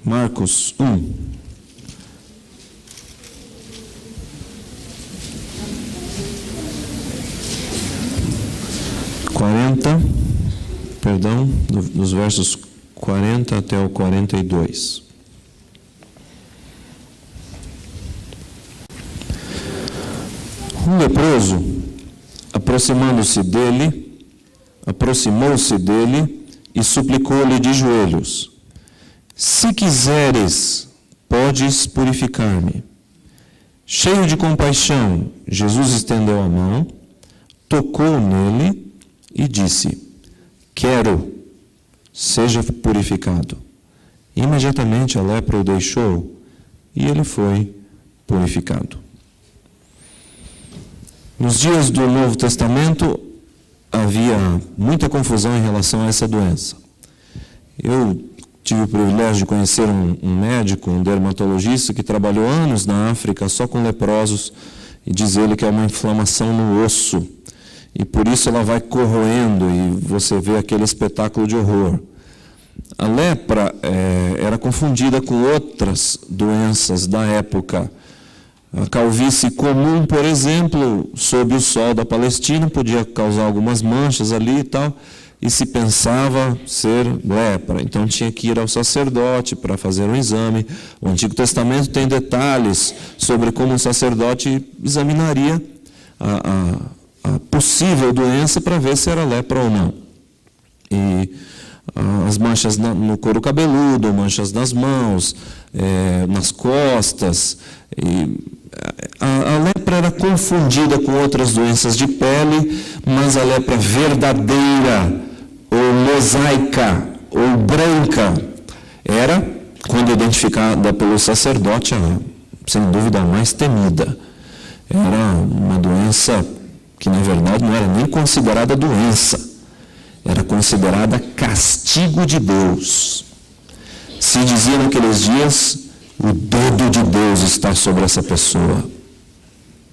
Marcos 1. Dos versos 40 até o 42. Um leproso, aproximou-se dele e suplicou-lhe de joelhos: se quiseres, podes purificar-me. Cheio de compaixão, Jesus estendeu a mão, tocou nele e disse: quero, seja purificado. Imediatamente a lepra o deixou e ele foi purificado. Nos dias do Novo Testamento, havia muita confusão em relação a essa doença. Eu tive o privilégio de conhecer um médico, um dermatologista, que trabalhou anos na África só com leprosos, e diz ele que é uma inflamação no osso, e por isso ela vai corroendo, e você vê aquele espetáculo de horror. A lepra era confundida com outras doenças da época. A calvície comum, por exemplo, sob o sol da Palestina, podia causar algumas manchas ali e tal, e se pensava ser lepra. Então tinha que ir ao sacerdote para fazer um exame. O Antigo Testamento tem detalhes sobre como o sacerdote examinaria a possível doença para ver se era lepra ou não. E as manchas no couro cabeludo, manchas nas mãos, nas costas. A lepra era confundida com outras doenças de pele, mas a lepra verdadeira, ou mosaica, ou branca, era, quando identificada pelo sacerdote, sem dúvida a mais temida. Era uma doença que, na verdade, não era nem considerada doença, era considerada castigo de Deus. Se dizia naqueles dias: o dedo de Deus está sobre essa pessoa.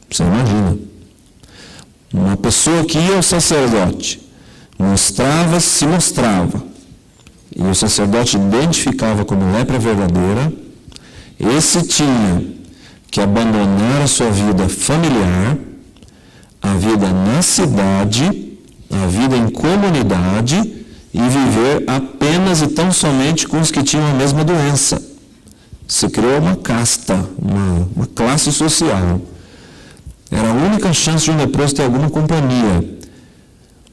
Você imagina? Uma pessoa que ia ao sacerdote, se mostrava, e o sacerdote identificava como lepra verdadeira, esse tinha que abandonar a sua vida familiar, a vida na cidade, a vida em comunidade, e viver apenas e tão somente com os que tinham a mesma doença. Se criou uma casta, uma classe social. Era a única chance de um leproso ter alguma companhia.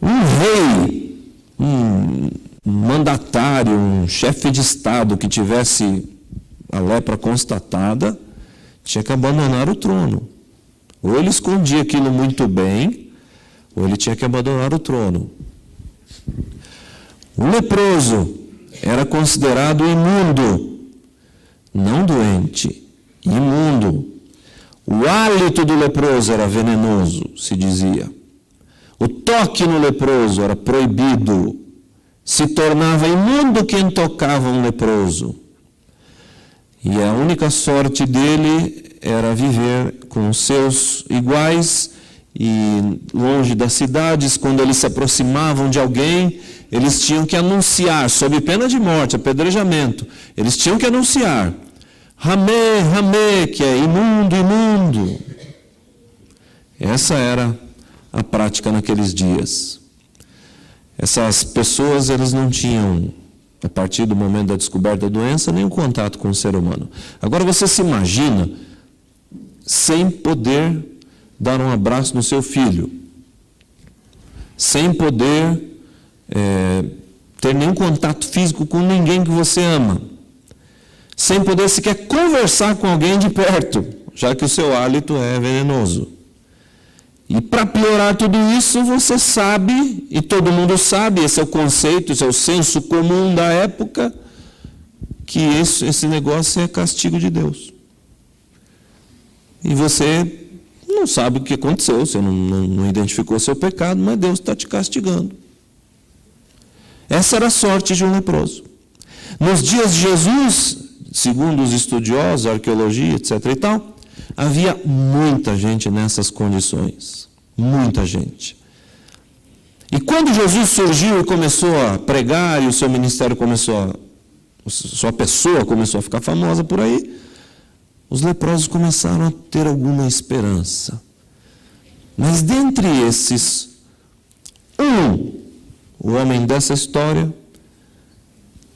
Um rei, um mandatário, um chefe de Estado que tivesse a lepra constatada, tinha que abandonar o trono. Ou ele escondia aquilo muito bem, ou ele tinha que abandonar o trono. O leproso era considerado imundo, não doente, imundo. O hálito do leproso era venenoso, se dizia. O toque no leproso era proibido. Se tornava imundo quem tocava um leproso. E a única sorte dele era viver com os seus iguais e longe das cidades. Quando eles se aproximavam de alguém, eles tinham que anunciar, sob pena de morte, apedrejamento. Eles tinham que anunciar: Ramê, Ramê, que é imundo, imundo. Essa era a prática naqueles dias. Essas pessoas, eles não tinham, a partir do momento da descoberta da doença, nenhum contato com o ser humano. Agora você se imagina sem poder dar um abraço no seu filho, sem poder ter nenhum contato físico com ninguém que você ama, sem poder sequer conversar com alguém de perto, já que o seu hálito é venenoso. E para piorar tudo isso, você sabe, e todo mundo sabe, esse é o conceito, esse é o senso comum da época, que esse negócio é castigo de Deus. E você não sabe o que aconteceu, você não identificou o seu pecado, mas Deus está te castigando. Essa era a sorte de um leproso. Nos dias de Jesus, segundo os estudiosos, a arqueologia, etc. e tal, havia muita gente nessas condições. Muita gente. E quando Jesus surgiu e começou a pregar, e o seu ministério começou a sua pessoa começou a ficar famosa por aí, os leprosos começaram a ter alguma esperança. Mas dentre esses, o homem dessa história,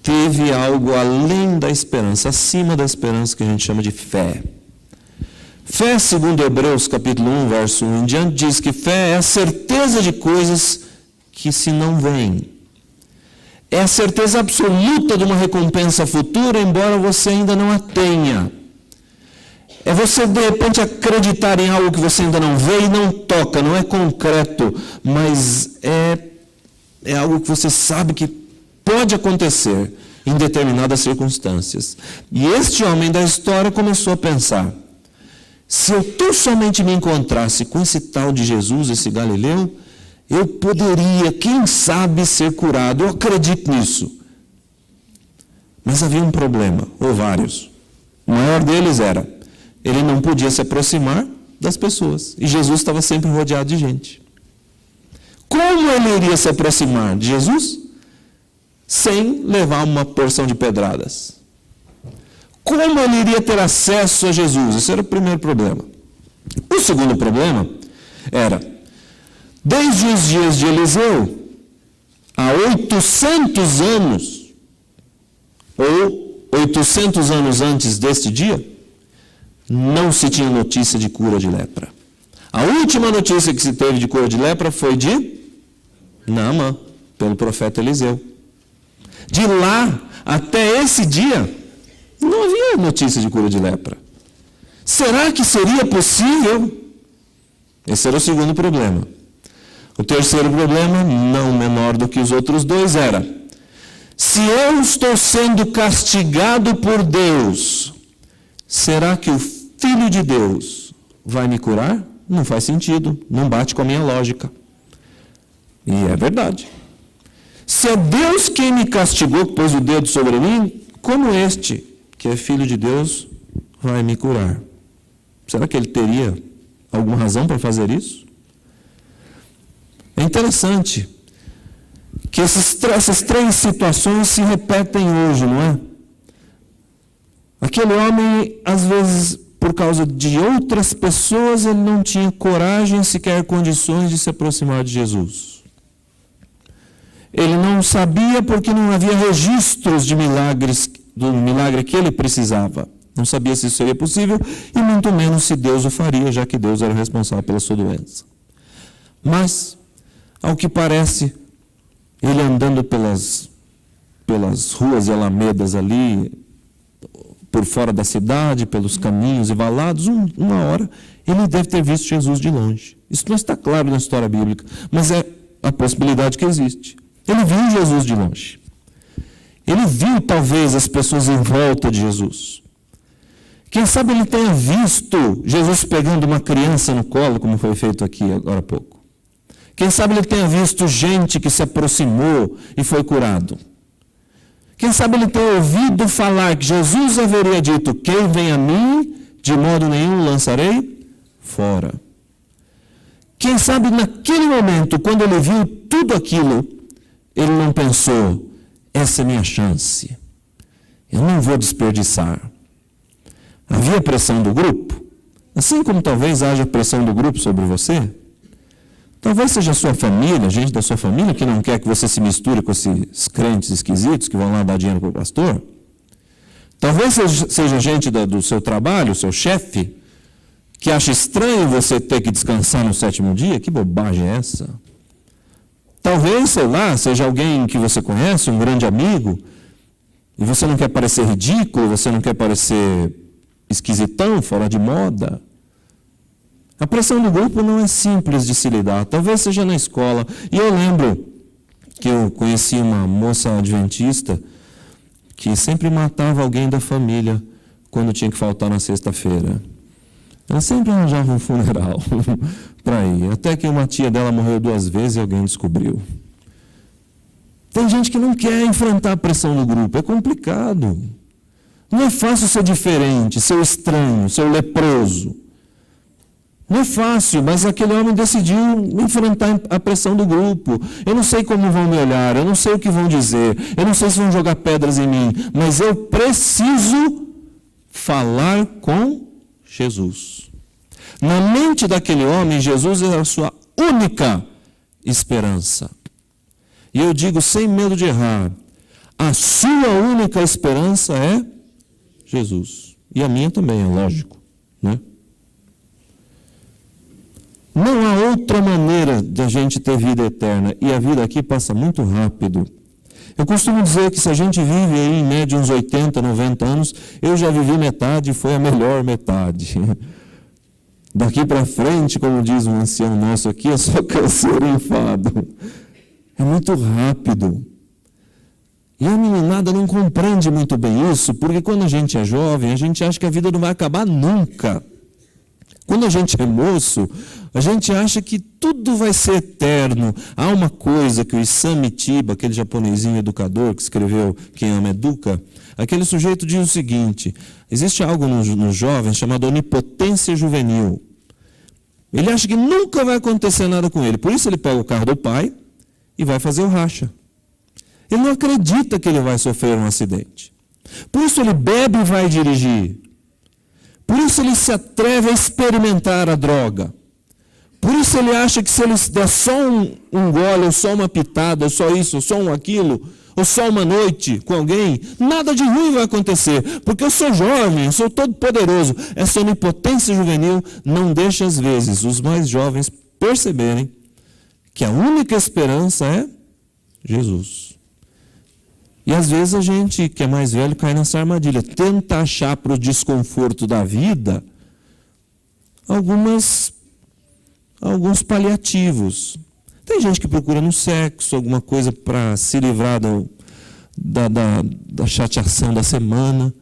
teve algo além da esperança, acima da esperança, que a gente chama de fé. Fé, segundo Hebreus capítulo 1, verso 1 em diante, diz que fé é a certeza de coisas que se não veem. É a certeza absoluta de uma recompensa futura, embora você ainda não a tenha. É você, de repente, acreditar em algo que você ainda não vê e não toca, não é concreto, mas é algo que você sabe que pode acontecer em determinadas circunstâncias. E este homem da história começou a pensar: se eu tão somente me encontrasse com esse tal de Jesus, esse Galileu, eu poderia, quem sabe, ser curado. Eu acredito nisso. Mas havia um problema, ou vários. O maior deles era, ele não podia se aproximar das pessoas. E Jesus estava sempre rodeado de gente. Como ele iria se aproximar de Jesus? Sem levar uma porção de pedradas. Como ele iria ter acesso a Jesus? Esse era o primeiro problema. O segundo problema era, desde os dias de Eliseu, há 800 anos, ou 800 anos antes deste dia, não se tinha notícia de cura de lepra. A última notícia que se teve de cura de lepra foi de Naamã, pelo profeta Eliseu. De lá até esse dia, não havia notícia de cura de lepra. Será que seria possível? Esse era o segundo problema. O terceiro problema, não menor do que os outros dois, era: se eu estou sendo castigado por Deus, será que o Filho de Deus vai me curar? Não faz sentido, não bate com a minha lógica. E é verdade. Se é Deus quem me castigou, que pôs o dedo sobre mim, como este, que é Filho de Deus, vai me curar? Será que ele teria alguma razão para fazer isso? É interessante que essas três situações se repetem hoje, não é? Aquele homem, às vezes, por causa de outras pessoas, ele não tinha coragem, sequer condições de se aproximar de Jesus. Ele não sabia porque não havia registros de milagres, do milagre que ele precisava. Não sabia se isso seria possível e muito menos se Deus o faria, já que Deus era o responsável pela sua doença. Mas, ao que parece, ele andando pelas ruas e alamedas ali, por fora da cidade, pelos caminhos e valados, uma hora, ele deve ter visto Jesus de longe. Isso não está claro na história bíblica, mas é a possibilidade que existe. Ele viu Jesus de longe. Ele viu, talvez, as pessoas em volta de Jesus. Quem sabe ele tenha visto Jesus pegando uma criança no colo, como foi feito aqui agora há pouco. Quem sabe ele tenha visto gente que se aproximou e foi curado. Quem sabe ele tenha ouvido falar que Jesus haveria dito: quem vem a mim, de modo nenhum lançarei fora. Quem sabe naquele momento, quando ele viu tudo aquilo, ele não pensou: essa é minha chance, eu não vou desperdiçar. Havia pressão do grupo, assim como talvez haja pressão do grupo sobre você. Talvez seja a sua família, gente da sua família, que não quer que você se misture com esses crentes esquisitos que vão lá dar dinheiro para o pastor. Talvez seja gente do seu trabalho, o seu chefe, que acha estranho você ter que descansar no 7º dia. Que bobagem é essa? Talvez, sei lá, seja alguém que você conhece, um grande amigo, e você não quer parecer ridículo, você não quer parecer esquisitão, fora de moda. A pressão do grupo não é simples de se lidar. Talvez seja na escola. E eu lembro que eu conheci uma moça adventista que sempre matava alguém da família quando tinha que faltar na sexta-feira. Ela sempre arranjava um funeral para ir. Até que uma tia dela morreu 2 vezes e alguém descobriu. Tem gente que não quer enfrentar a pressão do grupo. É complicado. Não é fácil ser diferente, ser estranho, ser leproso. Não é fácil, mas aquele homem decidiu enfrentar a pressão do grupo. Eu não sei como vão me olhar, eu não sei o que vão dizer, eu não sei se vão jogar pedras em mim, mas eu preciso falar com Jesus. Na mente daquele homem, Jesus era a sua única esperança. E eu digo sem medo de errar, a sua única esperança é Jesus. E a minha também, é lógico, né? Não há outra maneira de a gente ter vida eterna. E a vida aqui passa muito rápido. Eu costumo dizer que se a gente vive aí em média uns 80, 90 anos, eu já vivi metade e foi a melhor metade. Daqui para frente, como diz um ancião nosso aqui, é só canseiro e enfado. É muito rápido. E a meninada não compreende muito bem isso, porque quando a gente é jovem, a gente acha que a vida não vai acabar nunca. Quando a gente é moço, a gente acha que tudo vai ser eterno. Há uma coisa que o Issam Mitiba, aquele japonesinho educador que escreveu Quem Ama Educa, aquele sujeito diz o seguinte: existe algo nos jovens chamado onipotência juvenil. Ele acha que nunca vai acontecer nada com ele, por isso ele pega o carro do pai e vai fazer o racha. Ele não acredita que ele vai sofrer um acidente. Por isso ele bebe e vai dirigir. Por isso ele se atreve a experimentar a droga. Por isso ele acha que se ele der só um gole, ou só uma pitada, ou só isso, ou só aquilo, ou só uma noite com alguém, nada de ruim vai acontecer, porque eu sou jovem, eu sou todo poderoso. Essa onipotência juvenil não deixa, às vezes, os mais jovens perceberem que a única esperança é Jesus. E às vezes a gente, que é mais velho, cai nessa armadilha. Tenta achar para o desconforto da vida alguns paliativos. Tem gente que procura no sexo alguma coisa para se livrar da chateação da semana.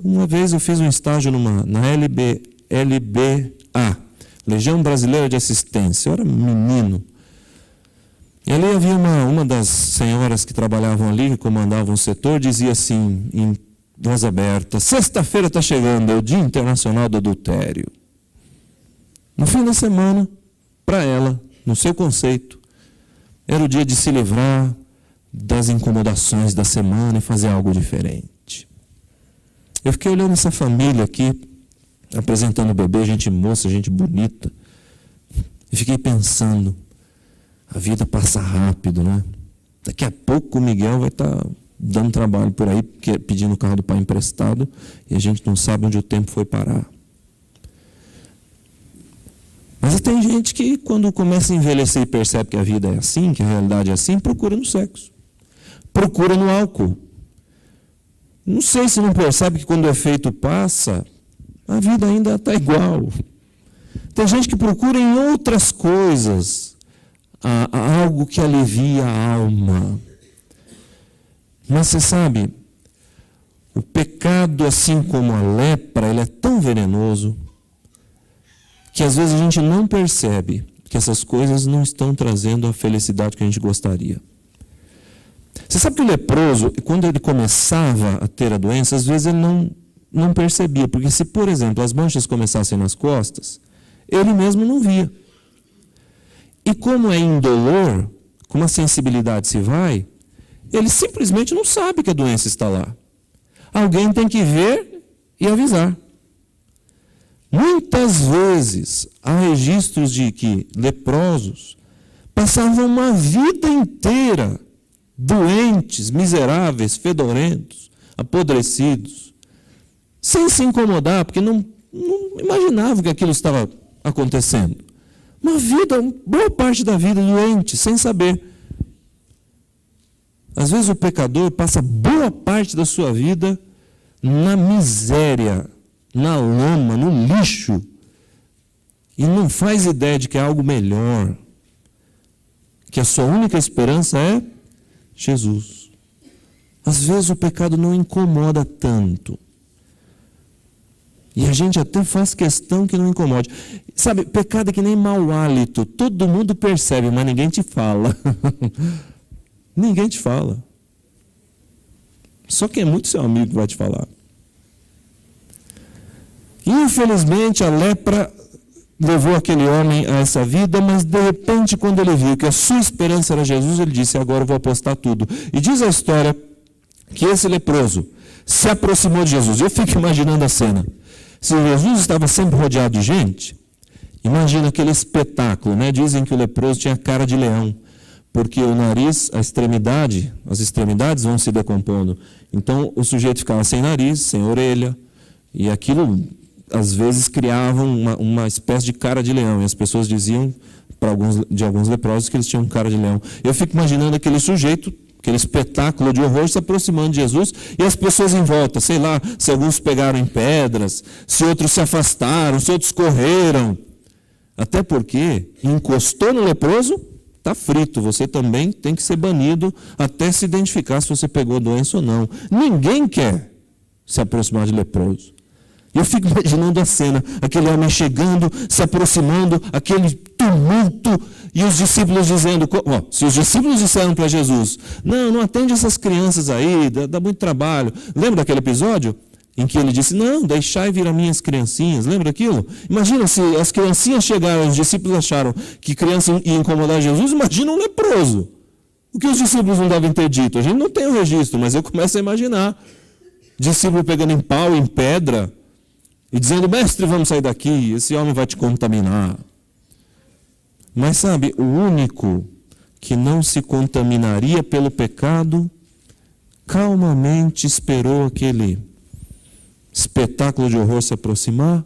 Uma vez eu fiz um estágio na LBA, Legião Brasileira de Assistência. Eu era menino. E ali havia uma das senhoras que trabalhavam ali, que comandavam o setor, dizia assim, em voz aberta: sexta-feira está chegando, é o Dia Internacional do Adultério. No fim da semana, para ela, no seu conceito, era o dia de se livrar das incomodações da semana e fazer algo diferente. Eu fiquei olhando essa família aqui, apresentando o bebê, gente moça, gente bonita, e fiquei pensando, a vida passa rápido, né? Daqui a pouco o Miguel vai estar dando trabalho por aí, pedindo o carro do pai emprestado, e a gente não sabe onde o tempo foi parar. Mas tem gente que, quando começa a envelhecer e percebe que a vida é assim, que a realidade é assim, procura no sexo. Procura no álcool. Não sei se não percebe que quando o efeito passa, a vida ainda está igual. Tem gente que procura em outras coisas algo que alivia a alma. Mas você sabe, o pecado, assim como a lepra, ele é tão venenoso que às vezes a gente não percebe que essas coisas não estão trazendo a felicidade que a gente gostaria. Você sabe que o leproso, quando ele começava a ter a doença, às vezes ele não percebia, porque se, por exemplo, as manchas começassem nas costas, ele mesmo não via. E como é indolor, como a sensibilidade se vai, ele simplesmente não sabe que a doença está lá. Alguém tem que ver e avisar. Muitas vezes há registros de que leprosos passavam uma vida inteira doentes, miseráveis, fedorentos, apodrecidos, sem se incomodar, porque não imaginavam que aquilo estava acontecendo. Uma vida, boa parte da vida doente, sem saber. Às vezes o pecador passa boa parte da sua vida na miséria, na lama, no lixo, e não faz ideia de que há algo melhor, que a sua única esperança é Jesus. Às vezes o pecado não incomoda tanto. E a gente até faz questão que não incomode. Sabe, pecado é que nem mau hálito. Todo mundo percebe, mas ninguém te fala. Ninguém te fala. Só quem é muito seu amigo vai te falar. Infelizmente, a lepra levou aquele homem a essa vida, mas de repente, quando ele viu que a sua esperança era Jesus, ele disse: agora eu vou apostar tudo. E diz a história que esse leproso se aproximou de Jesus. Eu fico imaginando a cena. Se Jesus estava sempre rodeado de gente, imagina aquele espetáculo, né? Dizem que o leproso tinha cara de leão, porque o nariz, as extremidades vão se decompondo. Então o sujeito ficava sem nariz, sem orelha, e aquilo às vezes criava uma espécie de cara de leão, e as pessoas diziam de alguns leprosos que eles tinham cara de leão. Eu fico imaginando aquele sujeito, aquele espetáculo de horror se aproximando de Jesus e as pessoas em volta, sei lá, se alguns pegaram em pedras, se outros se afastaram, se outros correram. Até porque encostou no leproso, está frito, você também tem que ser banido até se identificar se você pegou doença ou não. Ninguém quer se aproximar de leproso. Eu fico imaginando a cena, aquele homem chegando, se aproximando, aquele tumulto, e os discípulos dizendo, se os discípulos disseram para Jesus: não atende essas crianças aí, dá muito trabalho. Lembra daquele episódio em que ele disse: não, deixai vir as minhas criancinhas? Lembra daquilo? Imagina se as criancinhas chegaram, os discípulos acharam que criança ia incomodar Jesus, imagina um leproso. O que os discípulos não devem ter dito? A gente não tem o registro, mas eu começo a imaginar. Discípulo pegando em pau, em pedra, e dizendo: mestre, vamos sair daqui, esse homem vai te contaminar. Mas sabe, o único que não se contaminaria pelo pecado, calmamente esperou aquele espetáculo de horror se aproximar,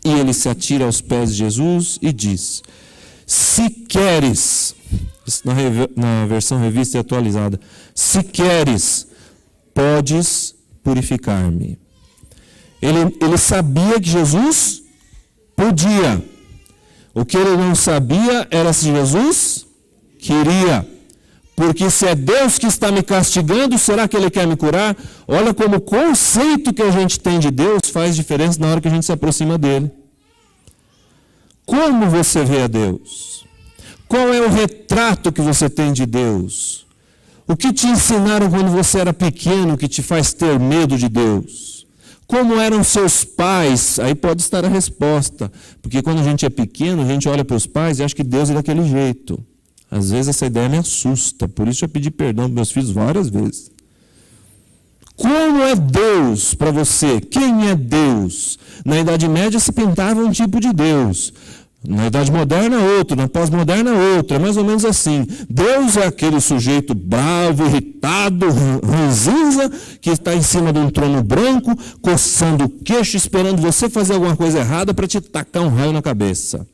e ele se atira aos pés de Jesus e diz: se queres, na versão revista e atualizada, se queres, podes purificar-me. Ele sabia que Jesus podia. O que ele não sabia era se Jesus queria. Porque se é Deus que está me castigando, será que Ele quer me curar? Olha como o conceito que a gente tem de Deus faz diferença na hora que a gente se aproxima dEle. Como você vê a Deus? Qual é o retrato que você tem de Deus? O que te ensinaram quando você era pequeno que te faz ter medo de Deus? Como eram seus pais? Aí pode estar a resposta. Porque quando a gente é pequeno, a gente olha para os pais e acha que Deus é daquele jeito. Às vezes essa ideia me assusta. Por isso eu pedi perdão para meus filhos várias vezes. Como é Deus para você? Quem é Deus? Na Idade Média se pintava um tipo de Deus. Na Idade Moderna, outro. Na Pós-Moderna, outro. É mais ou menos assim. Deus é aquele sujeito bravo, irritado, ranzinza, que está em cima de um trono branco, coçando o queixo, esperando você fazer alguma coisa errada para te tacar um raio na cabeça.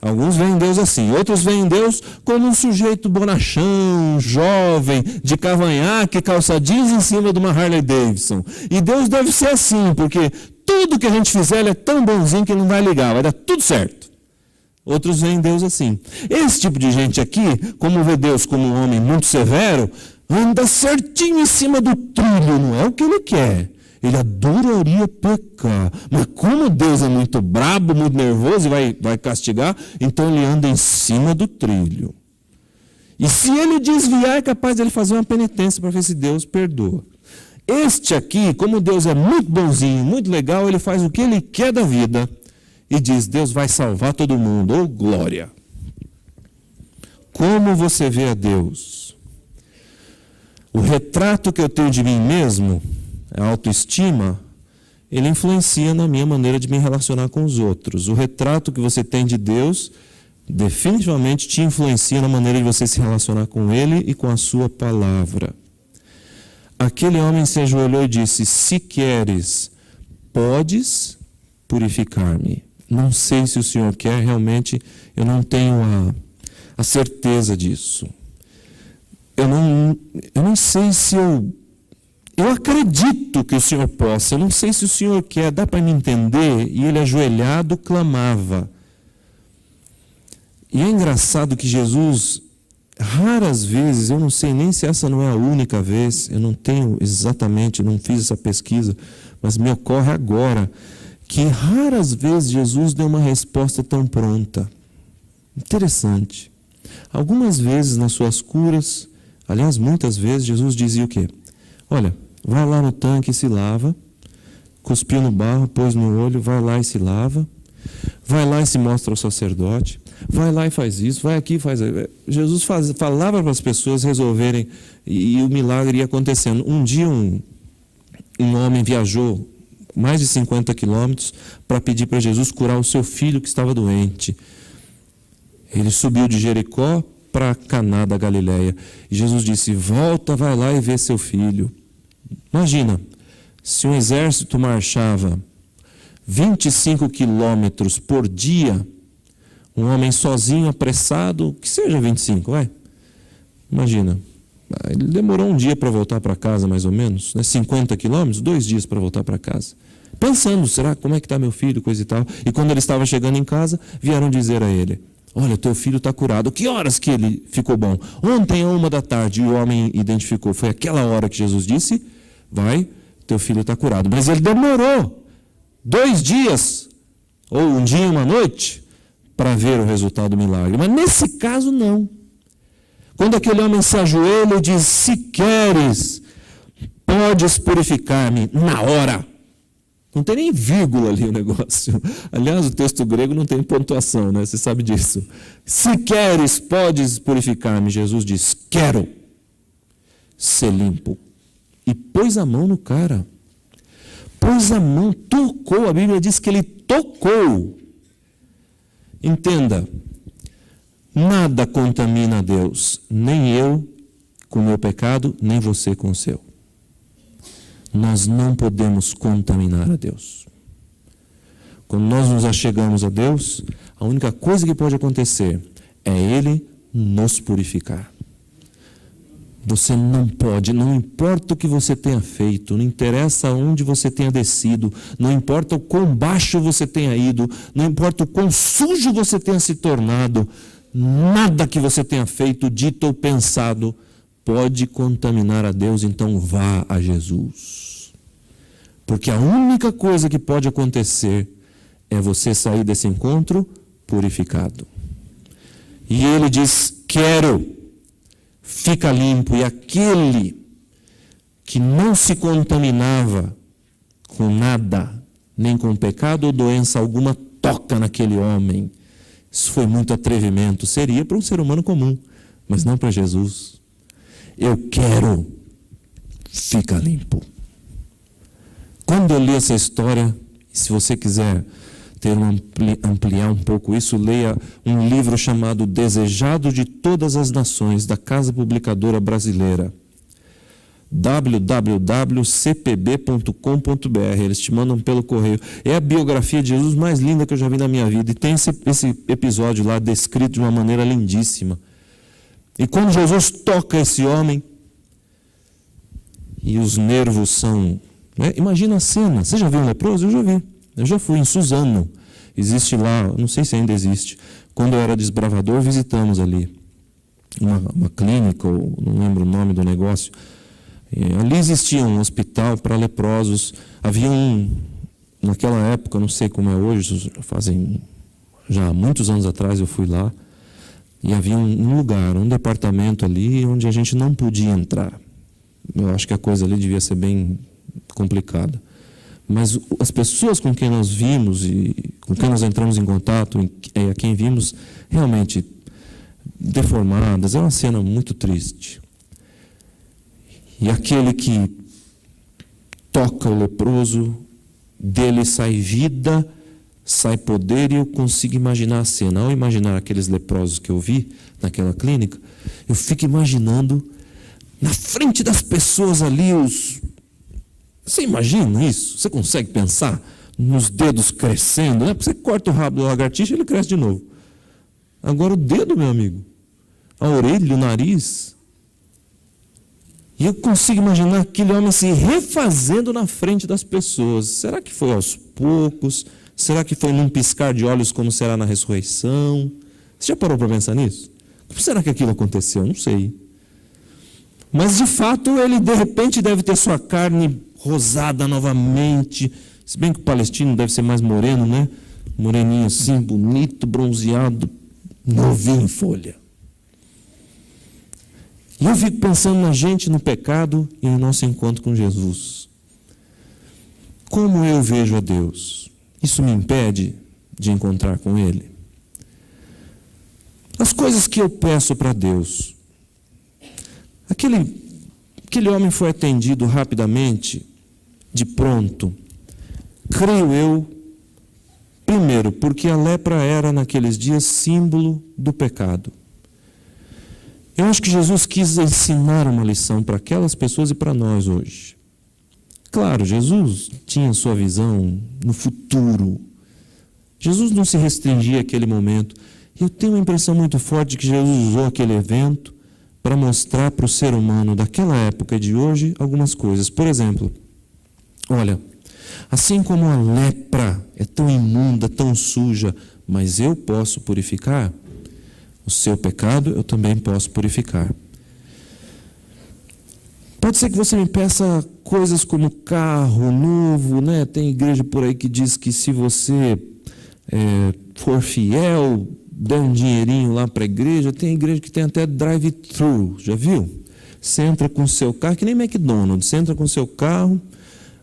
Alguns veem Deus assim. Outros veem Deus como um sujeito bonachão, jovem, de cavanhaque, calça jeans em cima de uma Harley Davidson. E Deus deve ser assim, porque tudo que a gente fizer, Ele é tão bonzinho que Ele não vai ligar, vai dar tudo certo. Outros veem Deus assim. Esse tipo de gente aqui, como vê Deus como um homem muito severo, anda certinho em cima do trilho, não é o que Ele quer. Ele adoraria pecar. Mas como Deus é muito brabo, muito nervoso e vai castigar, então ele anda em cima do trilho. E se ele desviar, é capaz de ele fazer uma penitência para ver se Deus perdoa. Este aqui, como Deus é muito bonzinho, muito legal, ele faz o que ele quer da vida e diz: Deus vai salvar todo mundo. Oh, glória! Como você vê a Deus? O retrato que eu tenho de mim mesmo, a autoestima, ele influencia na minha maneira de me relacionar com os outros. O retrato que você tem de Deus definitivamente te influencia na maneira de você se relacionar com Ele e com a sua palavra. Aquele homem se ajoelhou e disse: se queres, podes purificar-me. Não sei se o Senhor quer, realmente eu não tenho a certeza disso. Eu não sei se eu acredito que o Senhor possa, eu não sei se o Senhor quer, dá para me entender? E ele ajoelhado clamava. E é engraçado que Jesus, raras vezes, eu não sei nem se essa não é a única vez, eu não tenho exatamente, não fiz essa pesquisa, mas me ocorre agora, que raras vezes Jesus deu uma resposta tão pronta. Interessante. Algumas vezes nas suas curas, aliás, muitas vezes, Jesus dizia o quê? Olha, vai lá no tanque e se lava, cuspiu no barro, pôs no olho, vai lá e se lava. Vai lá e se mostra ao sacerdote. Vai lá e faz isso, vai aqui e faz... Jesus falava para as pessoas resolverem, e o milagre ia acontecendo. Um dia um homem viajou mais de 50 quilômetros para pedir para Jesus curar o seu filho que estava doente. Ele subiu de Jericó para Caná da Galileia. E Jesus disse: volta, vai lá e vê seu filho. Imagina, se um exército marchava 25 quilômetros por dia, um homem sozinho, apressado, que seja 25, vai. Imagina, ele demorou um dia para voltar para casa, mais ou menos, né? 50 quilômetros, 2 dias para voltar para casa. Pensando, será, como é que está meu filho, coisa e tal. E quando ele estava chegando em casa, vieram dizer a ele: olha, teu filho está curado. Que horas que ele ficou bom? Ontem, à 1h, e o homem identificou. Foi aquela hora que Jesus disse: vai, teu filho está curado. Mas ele demorou 2 dias, ou um dia e uma noite, para ver o resultado do milagre. Mas nesse caso, não. Quando aquele homem se ajoelha e diz: se queres, podes purificar-me na hora. Não tem nem vírgula ali o negócio. Aliás, o texto grego não tem pontuação, né? Você sabe disso. Se queres, podes purificar-me. Jesus diz: quero ser limpo. E pôs a mão no cara. Pôs a mão, tocou. A Bíblia diz que ele tocou. Entenda, nada contamina a Deus. Nem eu com o meu pecado, nem você com o seu. Nós não podemos contaminar a Deus. Quando nós nos achegamos a Deus, a única coisa que pode acontecer é Ele nos purificar. Você não pode, não importa o que você tenha feito, não interessa onde você tenha descido, não importa o quão baixo você tenha ido, não importa o quão sujo você tenha se tornado, nada que você tenha feito, dito ou pensado pode contaminar a Deus. Então vá a Jesus. Porque a única coisa que pode acontecer é você sair desse encontro purificado. E ele diz: quero, fica limpo. E aquele que não se contaminava com nada, nem com pecado ou doença alguma, toca naquele homem. Isso foi muito atrevimento. Seria para um ser humano comum, mas não para Jesus. Eu quero, fica limpo. Quando eu li essa história, se você quiser ampliar um pouco isso, leia um livro chamado Desejado de Todas as Nações, da Casa Publicadora Brasileira, www.cpb.com.br. Eles te mandam pelo correio. É a biografia de Jesus mais linda que eu já vi na minha vida. E tem esse episódio lá descrito de uma maneira lindíssima. E quando Jesus toca esse homem, e os nervos são... Imagina a cena. Você já viu um leproso? Eu já vi. Eu já fui em Suzano. Existe lá, não sei se ainda existe. Quando eu era desbravador, visitamos ali uma clínica, ou não lembro o nome do negócio. Ali existia um hospital para leprosos. Havia naquela época, não sei como é hoje, fazem já muitos anos atrás eu fui lá, e havia um lugar, um departamento ali onde a gente não podia entrar. Eu acho que a coisa ali devia ser bem complicada. Mas as pessoas com quem nós vimos e com quem nós entramos em contato, a quem vimos realmente deformadas, é uma cena muito triste. E aquele que toca o leproso, dele sai vida, sai poder, e eu consigo imaginar a cena. Ao imaginar aqueles leprosos que eu vi naquela clínica, eu fico imaginando na frente das pessoas ali Você imagina isso? Você consegue pensar nos dedos crescendo? Né? Você corta o rabo do lagartixa, ele cresce de novo. Agora o dedo, meu amigo, a orelha, o nariz. E eu consigo imaginar aquele homem se refazendo na frente das pessoas. Será que foi aos poucos? Será que foi num piscar de olhos, como será na ressurreição? Você já parou para pensar nisso? Como será que aquilo aconteceu? Não sei. Mas, de fato, ele, de repente, deve ter sua carne rosada novamente. Se bem que o palestino deve ser mais moreno, né? Moreninho assim, bonito, bronzeado, novinho em folha. E eu fico pensando na gente, no pecado e no nosso encontro com Jesus. Como eu vejo a Deus? Isso me impede de encontrar com Ele. As coisas que eu peço para Deus. Aquele homem foi atendido rapidamente, de pronto. Creio eu, primeiro, porque a lepra era naqueles dias símbolo do pecado. Eu acho que Jesus quis ensinar uma lição para aquelas pessoas e para nós hoje. Claro, Jesus tinha sua visão no futuro. Jesus não se restringia àquele momento. Eu tenho uma impressão muito forte de que Jesus usou aquele evento para mostrar para o ser humano daquela época e de hoje algumas coisas. Por exemplo, olha, assim como a lepra é tão imunda, tão suja, mas eu posso purificar, o seu pecado eu também posso purificar. Pode ser que você me peça coisas como carro novo, né? Tem igreja por aí que diz que se você for fiel, der um dinheirinho lá para a igreja. Tem igreja que tem até drive-thru, já viu? Você entra com o seu carro, que nem McDonald's, você entra com o seu carro,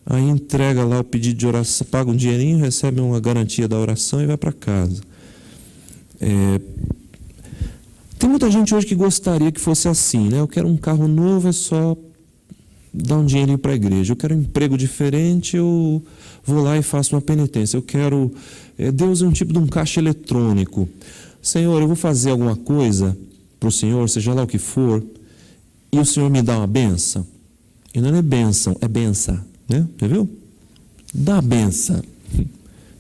aí entrega lá o pedido de oração, paga um dinheirinho, recebe uma garantia da oração e vai para casa. Tem muita gente hoje que gostaria que fosse assim, né? Eu quero um carro novo, é só dar um dinheirinho para a igreja. Eu quero um emprego diferente, eu vou lá e faço uma penitência. Eu quero... Deus é um tipo de um caixa eletrônico. Senhor, eu vou fazer alguma coisa para o Senhor, seja lá o que for, e o Senhor me dá uma benção. E não é bênção, é benção, né? Já viu? Dá benção.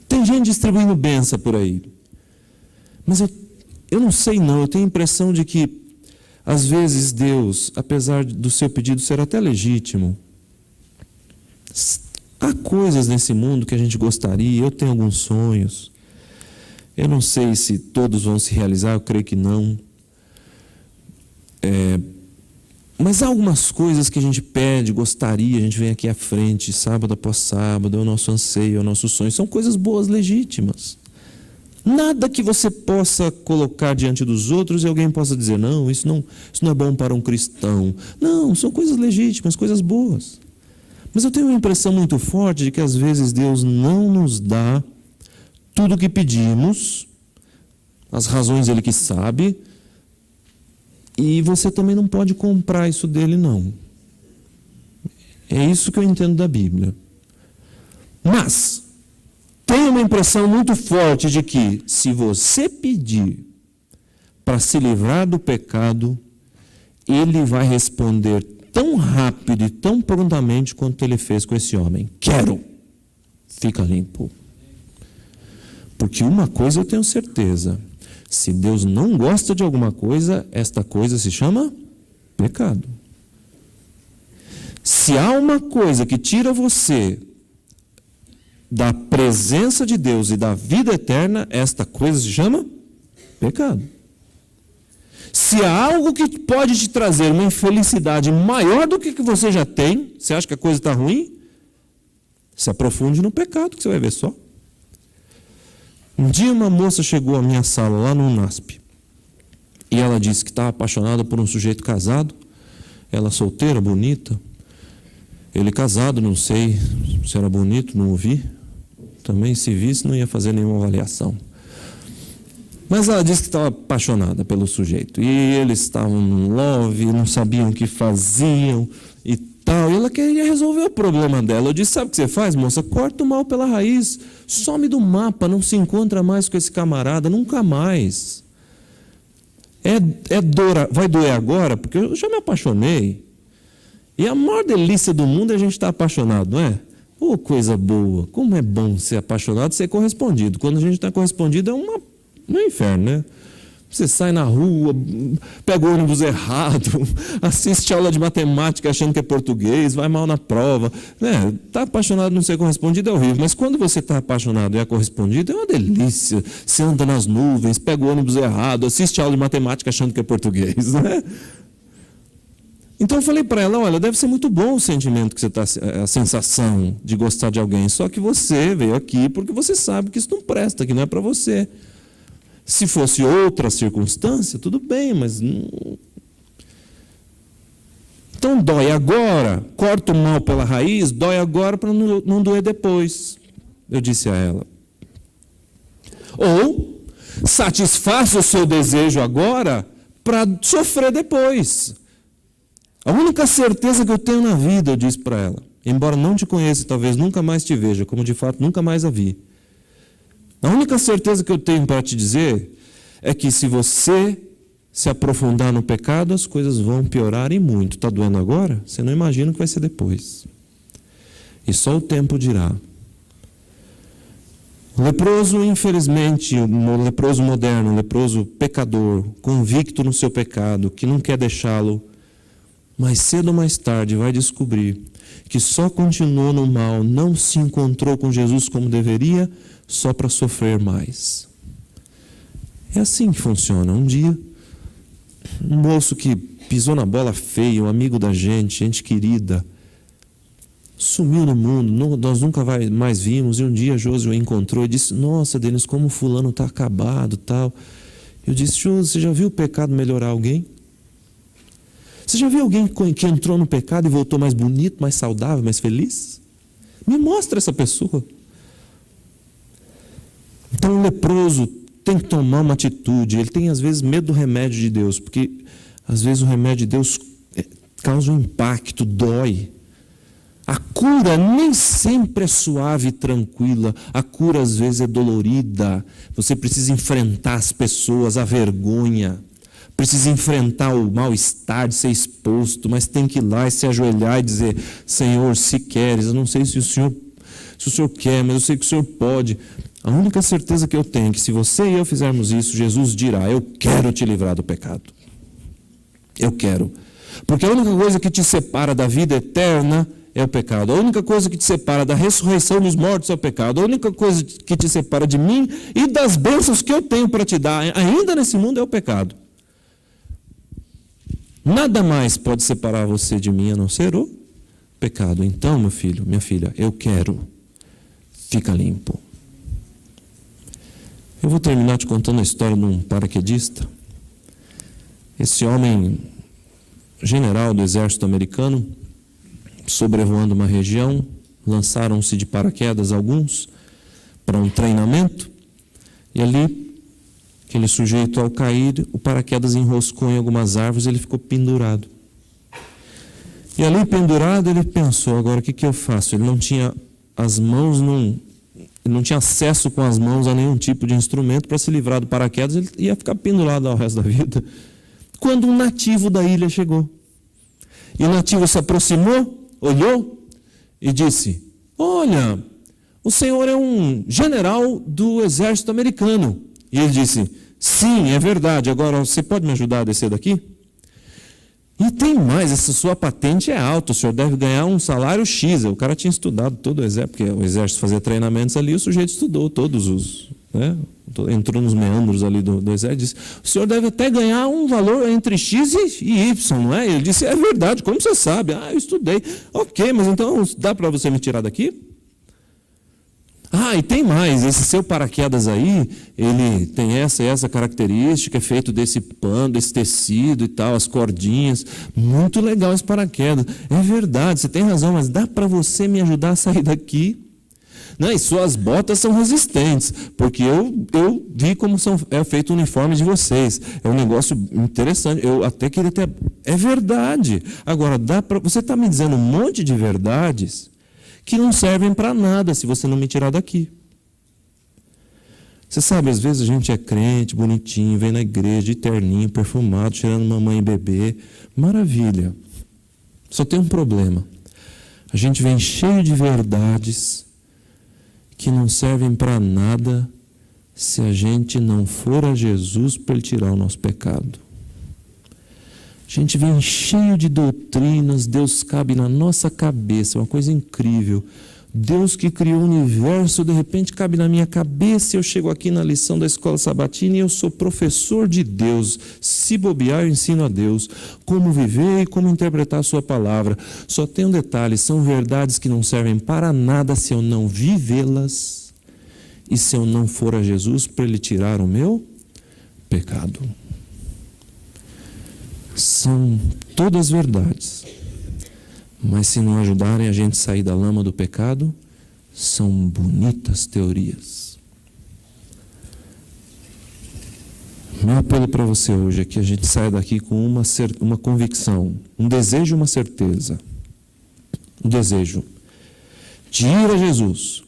Tem gente distribuindo benção por aí. Mas eu não sei não, eu tenho a impressão de que às vezes Deus, apesar do seu pedido ser até legítimo, há coisas nesse mundo que a gente gostaria, eu tenho alguns sonhos, eu não sei se todos vão se realizar, eu creio que não, mas há algumas coisas que a gente pede, gostaria, a gente vem aqui à frente, sábado após sábado, é o nosso anseio, é o nosso sonho, são coisas boas, legítimas. Nada que você possa colocar diante dos outros e alguém possa dizer, não, isso não é bom para um cristão. Não, são coisas legítimas, coisas boas. Mas eu tenho uma impressão muito forte de que às vezes Deus não nos dá tudo o que pedimos, as razões Ele que sabe, e você também não pode comprar isso dele, não. É isso que eu entendo da Bíblia. Mas tenho uma impressão muito forte de que, se você pedir para se livrar do pecado, Ele vai responder tão rápido e tão prontamente quanto Ele fez com esse homem. Quero! Fica limpo. Porque uma coisa eu tenho certeza, se Deus não gosta de alguma coisa, esta coisa se chama pecado. Se há uma coisa que tira você da presença de Deus e da vida eterna, esta coisa se chama pecado. Se há algo que pode te trazer uma infelicidade maior do que você já tem, você acha que a coisa está ruim? Se aprofunde no pecado, que você vai ver só. Um dia uma moça chegou à minha sala, lá no UNASP, e ela disse que estava apaixonada por um sujeito casado, ela solteira, bonita, ele casado, não sei se era bonito, não ouvi. Também, se visse, não ia fazer nenhuma avaliação. Mas ela disse que estava apaixonada pelo sujeito. E eles estavam em love, não sabiam o que faziam e tal. E ela queria resolver o problema dela. Eu disse, sabe o que você faz, moça? Corta o mal pela raiz. Some do mapa, não se encontra mais com esse camarada, nunca mais. Vai doer agora, porque eu já me apaixonei. E a maior delícia do mundo é a gente estar apaixonado, não é? Oh, coisa boa, como é bom ser apaixonado e ser correspondido. Quando a gente está correspondido é um inferno, né? Você sai na rua, pega o ônibus errado, assiste aula de matemática achando que é português, vai mal na prova. Está apaixonado e não ser correspondido é horrível, mas quando você está apaixonado e é correspondido é uma delícia. Você anda nas nuvens, pega o ônibus errado, assiste aula de matemática achando que é português, né? Então eu falei para ela, olha, deve ser muito bom o sentimento que você está, a sensação de gostar de alguém, só que você veio aqui porque você sabe que isso não presta, que não é para você. Se fosse outra circunstância, tudo bem, mas não... Então dói agora, corta o mal pela raiz, dói agora para não doer depois. Eu disse a ela, Ou satisfaça o seu desejo agora para sofrer depois. A única certeza que eu tenho na vida, eu disse para ela, embora não te conheça e talvez nunca mais te veja, como de fato nunca mais a vi, a única certeza que eu tenho para te dizer é que se você se aprofundar no pecado, as coisas vão piorar e muito. Está doendo agora? Você não imagina o que vai ser depois. E só o tempo dirá. O leproso, infelizmente, o leproso moderno, o leproso pecador, convicto no seu pecado, que não quer deixá-lo, mais cedo ou mais tarde vai descobrir que só continuou no mal, não se encontrou com Jesus como deveria, só para sofrer mais. É assim que funciona. Um dia, um moço que pisou na bola feia, um amigo da gente querida, sumiu no mundo, nós nunca mais vimos, e um dia Josué encontrou e disse, nossa, Denis, como fulano está acabado, tal. Eu disse, Josué, você já viu o pecado melhorar alguém? Você já viu alguém que entrou no pecado e voltou mais bonito, mais saudável, mais feliz? Me mostra essa pessoa. Então o leproso tem que tomar uma atitude, ele tem às vezes medo do remédio de Deus, porque às vezes o remédio de Deus causa um impacto, dói. A cura nem sempre é suave e tranquila, a cura às vezes é dolorida, você precisa enfrentar as pessoas, a vergonha, precisa enfrentar o mal-estar de ser exposto, mas tem que ir lá e se ajoelhar e dizer, Senhor, se queres, eu não sei se o Senhor quer, mas eu sei que o Senhor pode. A única certeza que eu tenho é que se você e eu fizermos isso, Jesus dirá, eu quero te livrar do pecado. Eu quero. Porque a única coisa que te separa da vida eterna é o pecado. A única coisa que te separa da ressurreição dos mortos é o pecado. A única coisa que te separa de mim e das bênçãos que eu tenho para te dar, ainda nesse mundo, é o pecado. Nada mais pode separar você de mim a não ser o pecado. Então, meu filho, minha filha, eu quero. Fica limpo. Eu vou terminar te contando a história de um paraquedista. Esse homem, general do exército americano, sobrevoando uma região, lançaram-se de paraquedas alguns para um treinamento, e ali, aquele sujeito ao cair, o paraquedas enroscou em algumas árvores e ele ficou pendurado. E ali pendurado ele pensou, agora o que eu faço? Ele não tinha as mãos, ele não tinha acesso com as mãos a nenhum tipo de instrumento para se livrar do paraquedas, ele ia ficar pendurado ao resto da vida. Quando um nativo da ilha chegou, e o nativo se aproximou, olhou e disse, olha, o senhor é um general do exército americano. E ele disse, sim, é verdade, agora você pode me ajudar a descer daqui? E tem mais, essa sua patente é alta, o senhor deve ganhar um salário X. O cara tinha estudado todo o exército, porque o exército fazia treinamentos ali, o sujeito estudou todos os, né? Entrou nos meandros ali do exército e disse, o senhor deve até ganhar um valor entre X e Y, não é? Ele disse, é verdade, como você sabe? Eu estudei. Ok, mas então dá para você me tirar daqui? E tem mais, esse seu paraquedas aí, ele tem essa característica, é feito desse pano, desse tecido e tal, as cordinhas, muito legal esse paraquedas. É verdade, você tem razão, mas dá para você me ajudar a sair daqui? Não, e suas botas são resistentes, porque eu vi como é feito o uniforme de vocês. É um negócio interessante. Eu até queria ter. É verdade. Agora, você está me dizendo um monte de verdades que não servem para nada se você não me tirar daqui. Você sabe, às vezes a gente é crente, bonitinho, vem na igreja de terninho, perfumado, cheirando mamãe e bebê. Maravilha. Só tem um problema. A gente vem cheio de verdades que não servem para nada se a gente não for a Jesus para Ele tirar o nosso pecado. A gente vem cheio de doutrinas, Deus cabe na nossa cabeça, uma coisa incrível. Deus que criou o universo, de repente cabe na minha cabeça, eu chego aqui na lição da escola sabatina e eu sou professor de Deus. Se bobear, eu ensino a Deus como viver e como interpretar a sua palavra. Só tem um detalhe, são verdades que não servem para nada se eu não vivê-las e se eu não for a Jesus para Ele tirar o meu pecado. São todas verdades. Mas se não ajudarem a gente a sair da lama do pecado, são bonitas teorias. Meu apelo para você hoje é que a gente saia daqui com uma convicção, um desejo e uma certeza. Um desejo de ir a Jesus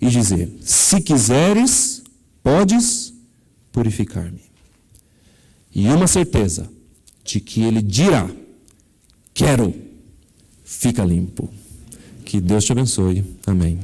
e dizer: se quiseres, podes purificar-me. E uma certeza de que Ele dirá: quero, fica limpo. Que Deus te abençoe. Amém.